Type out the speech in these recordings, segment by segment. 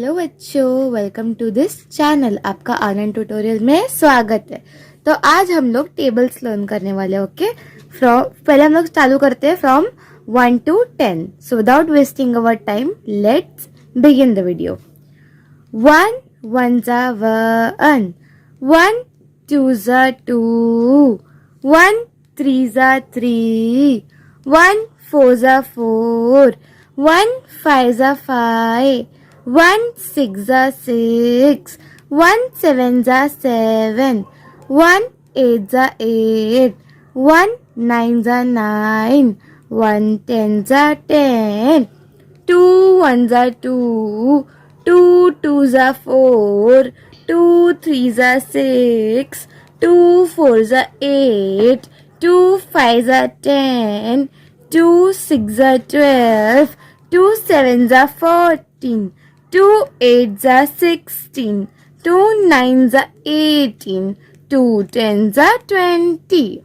Hello बच्चों, welcome to this channel. आपका आनंद tutorial में स्वागत है। तो आज हम लोग टेबल्स लर्न करने वाले हैं। ओके, पहले हम लोग चालू करते हैं from 1 to 10। So without wasting our time let's begin the video. 1 1 za 1, 1 2 za 2, 1 3 za 3, 1 4 za 4, 1 5 za 5, 1 6 za 6, 1 7 za 7, 1 8 za 8, 1 9 za 9, 1 10 za 10, 2 1 za 2, 2 2 za 4, 2 3 za 6, 2 4 za 8, 2 5 za 10, 2 6 za 12, 2 7 za 14, 2 8 za 16, 2 9 za 18, 2 10 za 20.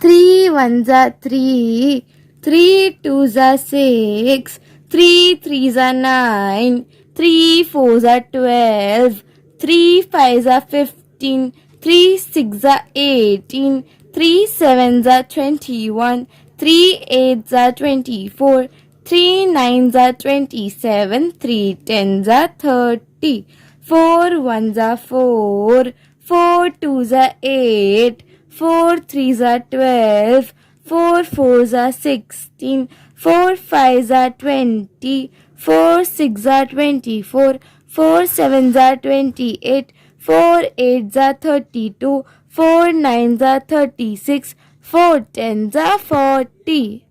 3 1 za 3, 3 2 za 6, 3 3 za 9, 3 4 za 12, 3 5 za 15, 3 6 za 18, 3 7 za 21, 3 8 za 24, 3 9 za 27, 3 10 za 30, 4 1 za 4, 4 2 za 8, 4 3 za 12, 4 4 za 16, 4 5 za 20, 4 6 za 24, 4 7 za 28, 4 8 za 32, 4 9 za 36, 4 10 za 40.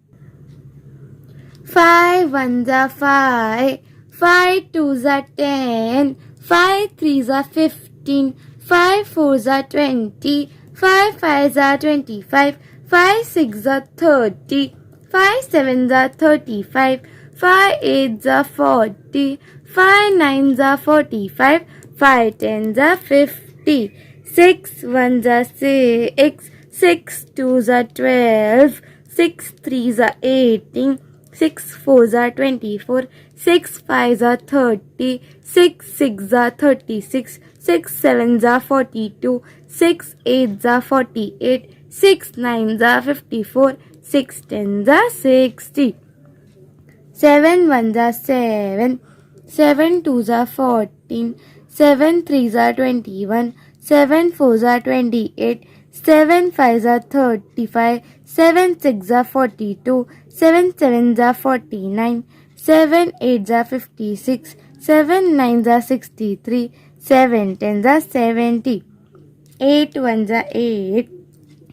5 1 za 5, 5 2 za 10, 5 3 za 15, 5 4 za 20, 5 5 za 25, 5 6 za 30, 5 7 za 35, 5 8 za 40, 5 9 za 45, 5 10 za 50, 6 1 za 6, 6 2 za 12, 6 3 za 18, 6 4 za 24, 6 5 za 30, 6 6 za 36, 6 7 za 42, 6 8 za 48, 6 9 za 54, 6 10 za 60. 7 1 za 7, 7 2 za 14, 7 3 za 21, 7 4 za 28, 7 5 za 35, 7 6 za 42, 7 7 za 49, 7 8 za 56, 7 9 za 63, 7 10 za 70. 8 1 za 8,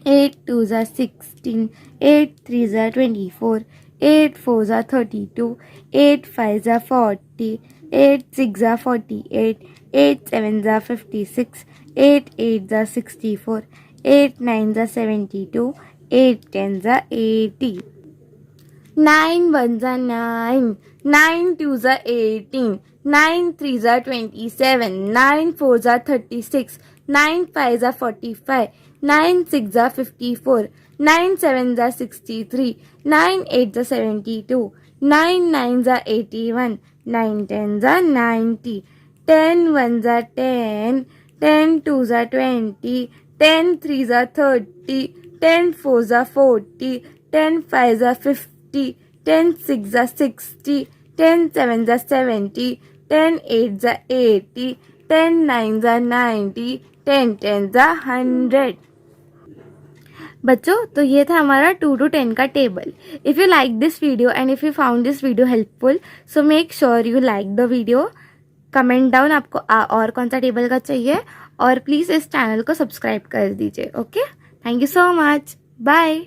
8 2 za 16, 8 3 za 24, 8 4 za 32, 8 5 za 40, 8 6 za 48, 8 7 za 56, 8 8 za 64, 8 9 za 72, 8 10 za 80. 9 1 za 9, 9 2 za 18, 9 3 za 27, 9 4 za 36, 9 5 za 45, 9 6 za 54, 9 7 za 63, 9 8 za 72, 9 9 za 81, 9 10 za 90, 10 1 za 10, 10 2 za 20, 10 3 za 30, 10 4 za 40, 10 5 za 50, 10 6 za 60, 10 7 za 70, 10 8 za 80, 10 9 za 90, 10 10 za 100. बच्चों, तो ये था हमारा 2 to 10 का table. If you like this video and if you found this video helpful, so make sure you like the video. Comment down आपको और कौन सा टेबल का चाहिए, और प्लीज़ इस चैनल को सब्सक्राइब कर दीजिए। Okay, thank you so much, bye.